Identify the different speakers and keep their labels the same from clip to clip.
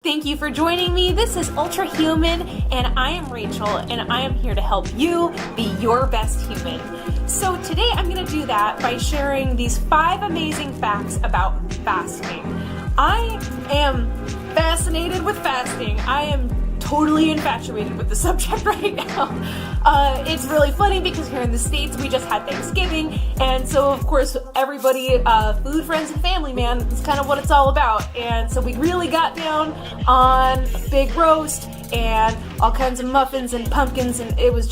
Speaker 1: Thank you for joining me. This is Ultra Human, and I am Rachel, and I am here to help you be your best human. So today I'm going to do that by sharing these 5 amazing facts about fasting. I am fascinated with fasting. I am totally infatuated with the subject right now. It's really funny because here in the States we just had Thanksgiving, and so of course everybody, food, friends, and family, man, is kind of what it's all about. And so we really got down on a big roast and all kinds of muffins and pumpkins, and it was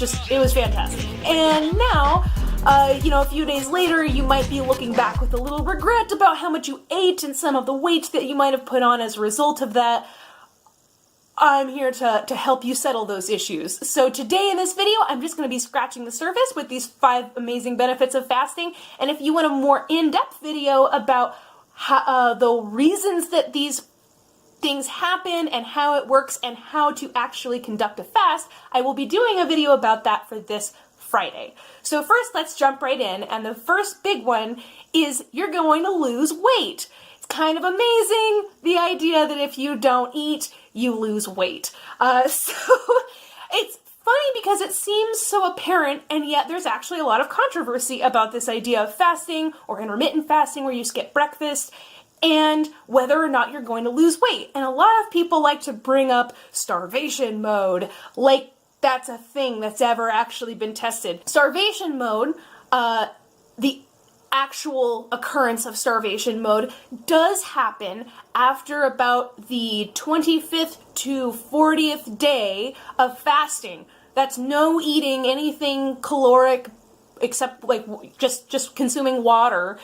Speaker 1: fantastic. And now, a few days later, you might be looking back with a little regret about how much you ate and some of the weight that you might have put on as a result of that. I'm here to help you settle those issues. So today in this video, I'm just going to be scratching the surface with these 5 amazing benefits of fasting. And if you want a more in-depth video about how, the reasons that these things happen and how it works and how to actually conduct a fast, I will be doing a video about that for this Friday. So first, let's jump right in. And the first big one is you're going to lose weight. It's kind of amazing, the idea that if you don't eat, you lose weight. So it's funny because it seems so apparent, and yet there's actually a lot of controversy about this idea of fasting or intermittent fasting where you skip breakfast and whether or not you're going to lose weight. And a lot of people like to bring up starvation mode, like that's a thing that's ever actually been tested. Starvation mode, the actual occurrence of starvation mode does happen after about the 25th to 40th day of fasting. That's no eating anything caloric except like just consuming water.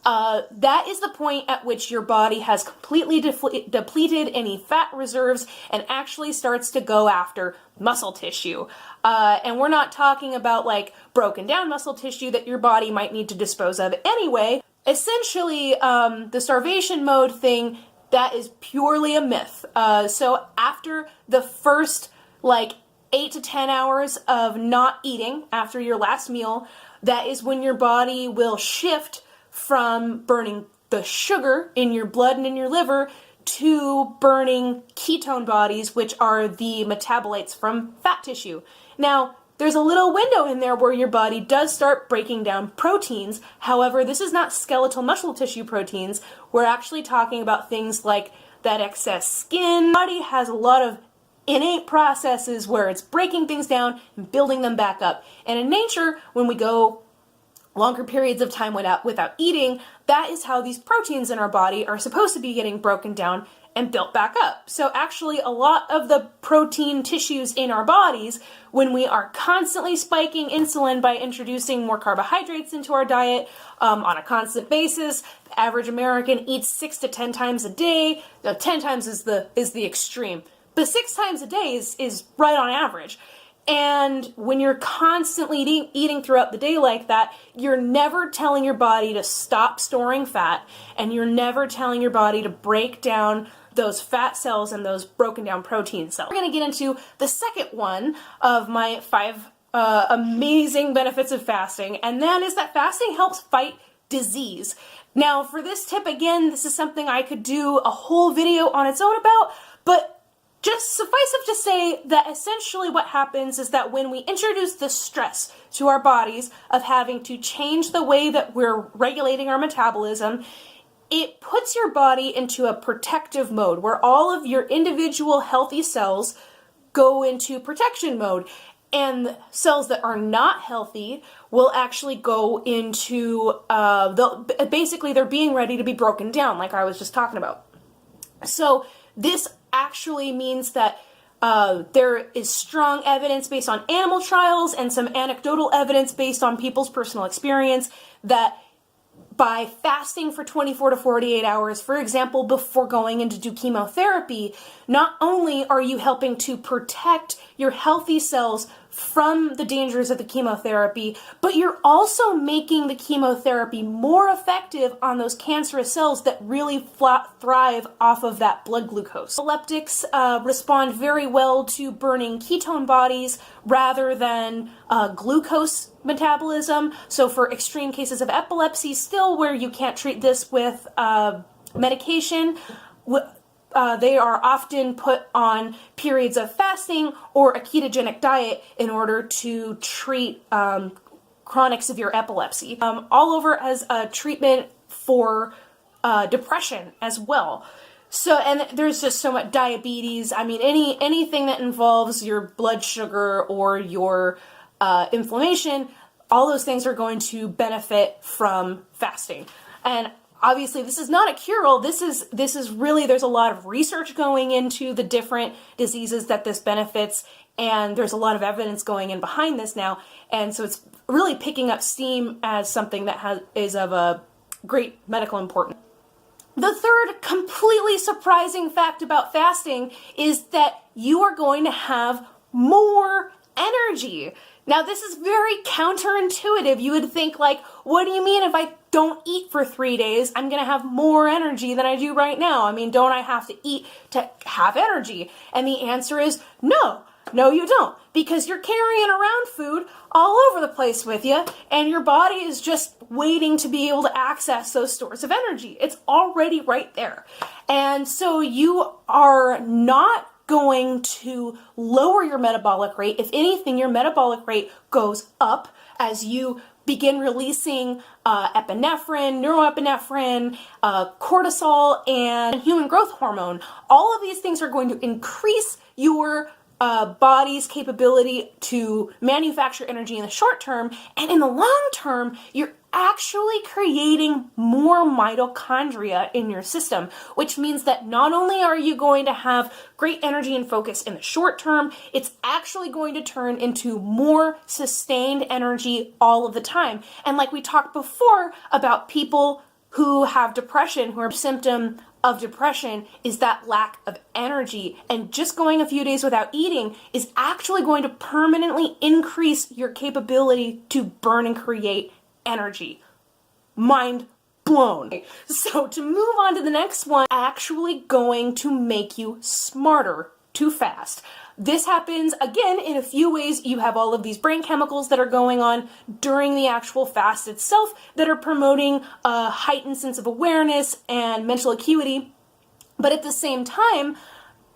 Speaker 1: That is the point at which your body has completely depleted any fat reserves and actually starts to go after muscle tissue. And we're not talking about like broken down muscle tissue that your body might need to dispose of anyway. Essentially, the starvation mode thing, that is purely a myth. So after the first 8 to 10 hours of not eating after your last meal, that is when your body will shift from burning the sugar in your blood and in your liver to burning ketone bodies, which are the metabolites from fat tissue. Now, there's a little window in there where your body does start breaking down proteins. However, this is not skeletal muscle tissue proteins. We're actually talking about things like that excess skin. The body has a lot of innate processes where it's breaking things down and building them back up. And in nature, when we go longer periods of time without eating, that is how these proteins in our body are supposed to be getting broken down and built back up. So actually a lot of the protein tissues in our bodies, when we are constantly spiking insulin by introducing more carbohydrates into our diet on a constant basis, the average American eats 6 to 10 times a day. Now 10 times is the extreme, but 6 times a day is right on average. And when you're constantly eating throughout the day like that, you're never telling your body to stop storing fat, and you're never telling your body to break down those fat cells and those broken down protein cells. We're going to get into the second one of my 5 amazing benefits of fasting, and that is that fasting helps fight disease. Now, for this tip, again, this is something I could do a whole video on its own about, but just suffice it to say that essentially what happens is that when we introduce the stress to our bodies of having to change the way that we're regulating our metabolism, it puts your body into a protective mode where all of your individual healthy cells go into protection mode. And cells that are not healthy will actually go into, basically they're being ready to be broken down, like I was just talking about. So this actually means that there is strong evidence based on animal trials and some anecdotal evidence based on people's personal experience that by fasting for 24 to 48 hours, for example, before going in to do chemotherapy, not only are you helping to protect your healthy cells from the dangers of the chemotherapy, but you're also making the chemotherapy more effective on those cancerous cells that really thrive off of that blood glucose. Epileptics respond very well to burning ketone bodies rather than glucose metabolism. So for extreme cases of epilepsy, still where you can't treat this with medication, they are often put on periods of fasting or a ketogenic diet in order to treat chronic severe epilepsy, all over as a treatment for depression as well. So, and there's just so much diabetes. I mean, anything that involves your blood sugar or your inflammation, all those things are going to benefit from fasting. And obviously, this is not a cure-all. This is really, there's a lot of research going into the different diseases that this benefits, and there's a lot of evidence going in behind this now. And so it's really picking up steam as something that is of a great medical importance. The third completely surprising fact about fasting is that you are going to have more energy. Now, this is very counterintuitive. You would think, like, what do you mean if I don't eat for 3 days, I'm going to have more energy than I do right now? I mean, don't I have to eat to have energy? And the answer is no. No, you don't, because you're carrying around food all over the place with you, and your body is just waiting to be able to access those stores of energy. It's already right there. And so you are not going to lower your metabolic rate. If anything, your metabolic rate goes up as you begin releasing epinephrine, neuroepinephrine, cortisol, and human growth hormone. All of these things are going to increase your body's capability to manufacture energy in the short term, and in the long term, you're actually creating more mitochondria in your system, which means that not only are you going to have great energy and focus in the short term, it's actually going to turn into more sustained energy all of the time. And like we talked before about people who have depression, who are a symptom of depression is that lack of energy, and just going a few days without eating is actually going to permanently increase your capability to burn and create energy. Mind blown. So to move on to the next one, actually going to make you smarter to fast. This happens, again, in a few ways. You have all of these brain chemicals that are going on during the actual fast itself that are promoting a heightened sense of awareness and mental acuity. But at the same time,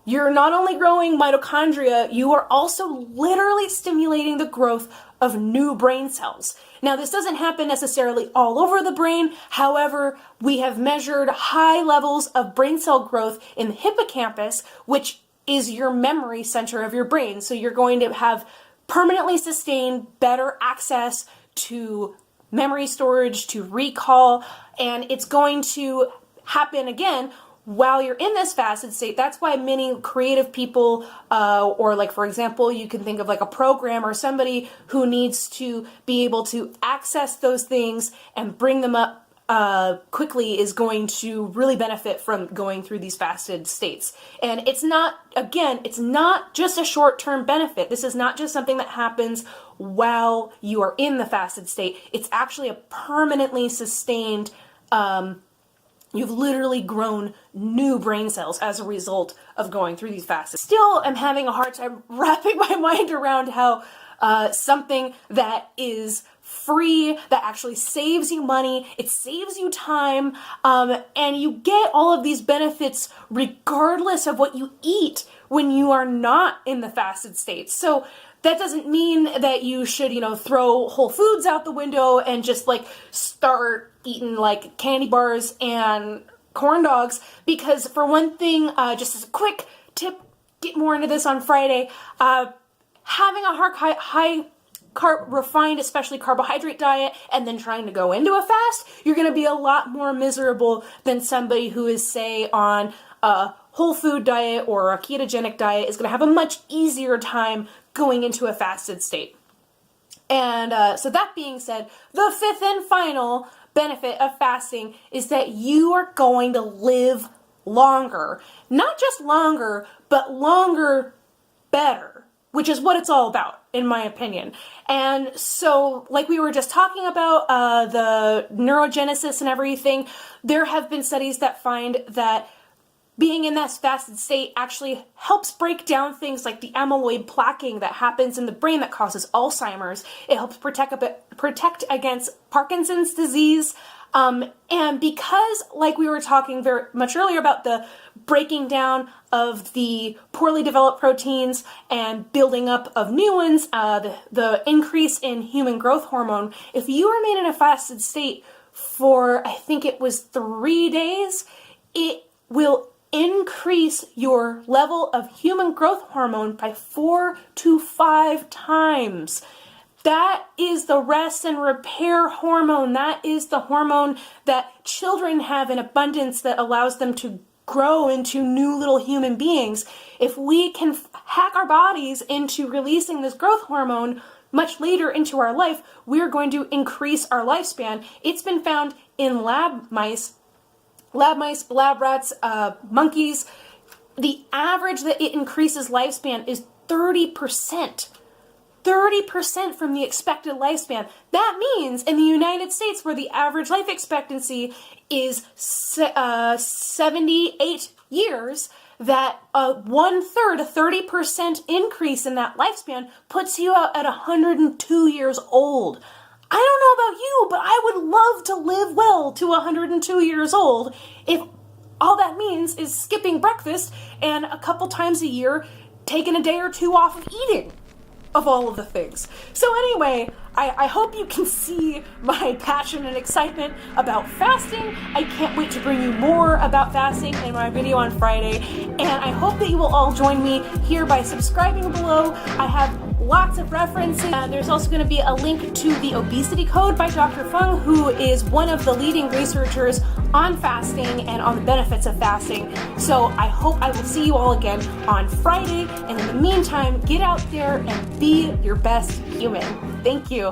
Speaker 1: you're not only growing mitochondria, you are also literally stimulating the growth of new brain cells. Now, this doesn't happen necessarily all over the brain. However, we have measured high levels of brain cell growth in the hippocampus, which is your memory center of your brain. So you're going to have permanently sustained better access to memory storage, to recall, and it's going to happen again while you're in this fasted state. That's why many creative people, or like, for example, you can think of like a programmer, somebody who needs to be able to access those things and bring them up quickly is going to really benefit from going through these fasted states. And it's not, again, it's not just a short-term benefit. This is not just something that happens while you are in the fasted state. It's actually a permanently sustained, you've literally grown new brain cells as a result of going through these fasts. Still, I'm having a hard time wrapping my mind around how something that is free, that actually saves you money, it saves you time, and you get all of these benefits regardless of what you eat when you are not in the fasted state. So that doesn't mean that you should, throw Whole Foods out the window and just like start eating like candy bars and corn dogs, because for one thing, just as a quick tip, get more into this on Friday, having a high carb, refined, especially carbohydrate diet, and then trying to go into a fast, you're going to be a lot more miserable than somebody who is, say, on a whole food diet or a ketogenic diet is going to have a much easier time going into a fasted state. And so that being said, the fifth and final benefit of fasting is that you are going to live longer. Not just longer, but longer better, which is what it's all about, in my opinion. And so, like we were just talking about, the neurogenesis and everything, there have been studies that find that being in that fasted state actually helps break down things like the amyloid plaquing that happens in the brain that causes Alzheimer's. It helps protect against Parkinson's disease. And because, like we were talking very much earlier about the breaking down of the poorly developed proteins and building up of new ones, the increase in human growth hormone, if you remain in a fasted state for, I think it was 3 days, it will increase your level of human growth hormone by 4 to 5 times. That is the rest and repair hormone. That is the hormone that children have in abundance that allows them to grow into new little human beings. If we can hack our bodies into releasing this growth hormone much later into our life, we're going to increase our lifespan. It's been found in lab mice, lab rats, monkeys. The average that it increases lifespan is 30%. 30% from the expected lifespan. That means in the United States, where the average life expectancy is 78 years, that a 1/3, a 30% increase in that lifespan puts you out at 102 years old. I don't know about you, but I would love to live well to 102 years old if all that means is skipping breakfast and a couple times a year taking a day or two off of eating. Of all of the things. So anyway, I hope you can see my passion and excitement about fasting. I can't wait to bring you more about fasting in my video on Friday, and I hope that you will all join me here by subscribing below. I have lots of references. There's also going to be a link to the Obesity Code by Dr. Fung, who is one of the leading researchers on fasting and on the benefits of fasting. So I hope I will see you all again on Friday, and in the meantime, get out there and be your best human. Thank you.